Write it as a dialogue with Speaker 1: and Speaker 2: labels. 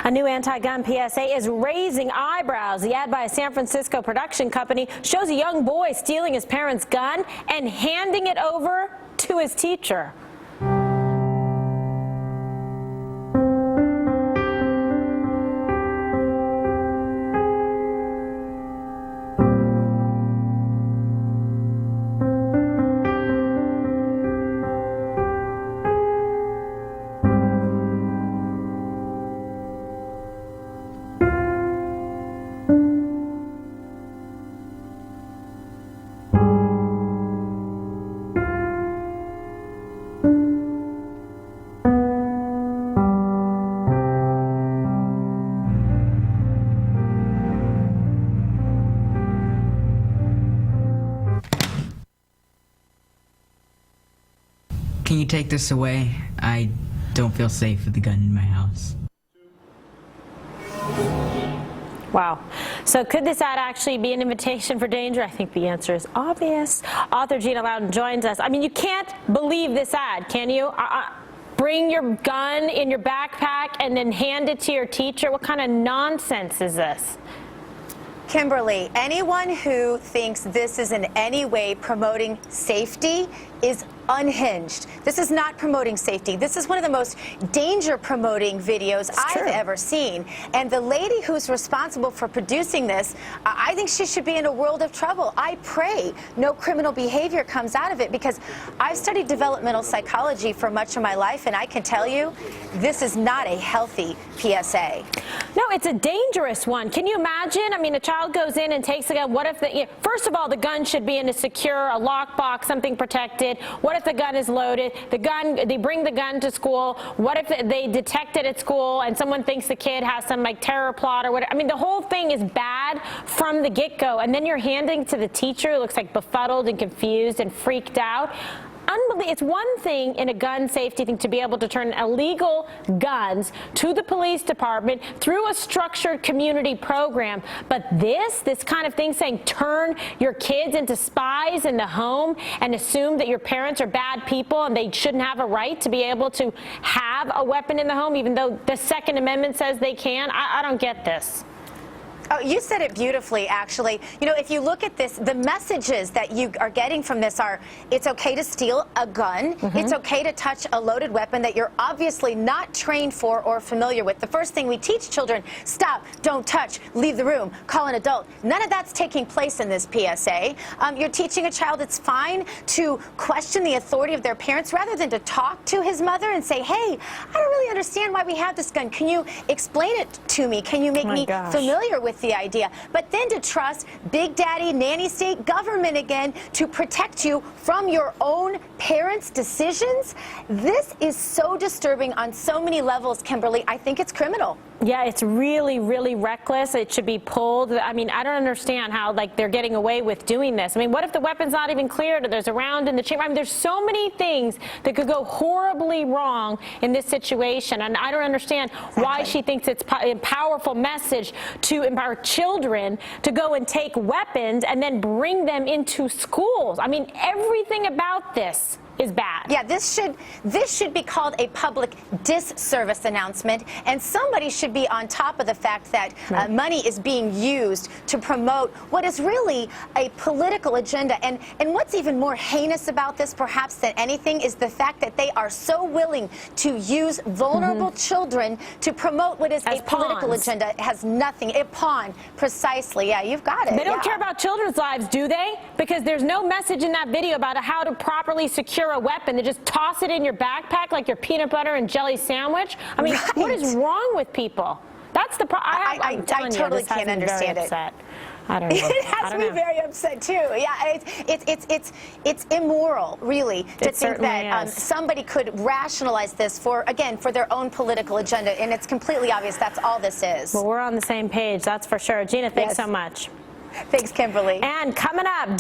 Speaker 1: A new anti-gun PSA is raising eyebrows. The ad by a San Francisco production company shows a young boy stealing his parents' gun and handing it over to his teacher.
Speaker 2: Can you take this away? I don't feel safe with the gun in my house.
Speaker 1: Wow. So could this ad actually be an invitation for danger? I think the answer is obvious. Author Gina Loudon joins us. I mean, you can't believe this ad, can you? Bring your gun in your backpack and then hand it to your teacher? What kind of nonsense is this?
Speaker 3: Kimberly, anyone who thinks this is in any way promoting safety is unhinged. This is not promoting safety. This is one of the most danger-promoting videos I've ever seen. And the lady who's responsible for producing this, I think she should be in a world of trouble. I pray no criminal behavior comes out of it, because I've studied developmental psychology for much of my life, and I can tell you, this is not a healthy PSA.
Speaker 1: No, it's a dangerous one. Can you imagine? I mean, a child goes in and takes a gun. What if first of all, the gun should be in a secure, a lockbox, something protected. What if the gun is loaded? They bring the gun to school. What if they detect it at school and someone thinks the kid has some terror plot or whatever? I mean, the whole thing is bad from the get-go. And then you're handing to the teacher who looks like befuddled and confused and freaked out. It's one thing in a gun safety thing to be able to turn illegal guns to the police department through a structured community program, but this kind of thing, saying turn your kids into spies in the home and assume that your parents are bad people and they shouldn't have a right to be able to have a weapon in the home, even though the Second Amendment says they can. I don't get this.
Speaker 3: Oh, you said it beautifully, actually. You know, if you look at this, the messages that you are getting from this are, it's okay to steal a gun. It's okay to touch a loaded weapon that you're obviously not trained for or familiar with. The first thing we teach children, stop, don't touch, leave the room, call an adult. None of that's taking place in this PSA. You're teaching a child it's fine to question the authority of their parents rather than to talk to his mother and say, hey, I don't really understand why we have this gun. Can you explain it to me? Can you make me familiar with the idea? But then to trust Big Daddy, nanny state, government again to protect you from your own parents' decisions. This is so disturbing on so many levels, Kimberly. I think it's criminal.
Speaker 1: Yeah, it's really, really reckless. It should be pulled. I mean, I don't understand how they're getting away with doing this. I mean, what if the weapon's not even cleared or there's a round in the chamber? I mean, there's so many things that could go horribly wrong in this situation, and I don't understand why she thinks it's a powerful message to empower children to go and take weapons and then bring them into schools. I mean, everything about this is bad. Yeah, this should be called a public disservice announcement, and somebody should be on top of the fact that money is being used to promote what is really a political agenda. And what's even more heinous about this, perhaps than anything, is the fact that they are so willing to use vulnerable children to promote what is a political agenda. It has nothing. A pawn, precisely. Yeah, you've got it. They don't care about children's lives, do they? Because there's no message in that video about how to properly secure a weapon. They just toss it in your backpack like your peanut butter and jelly sandwich. I mean, what is wrong with people? That's the problem.
Speaker 3: I totally can't understand it.
Speaker 1: I don't know.
Speaker 3: It has me very upset too. Yeah, it's immoral, really, to think that somebody could rationalize this for their own political agenda, and it's completely obvious that's all this is.
Speaker 1: Well, we're on the same page, that's for sure. Gina, thanks so much.
Speaker 3: Thanks, Kimberly.
Speaker 1: And coming up.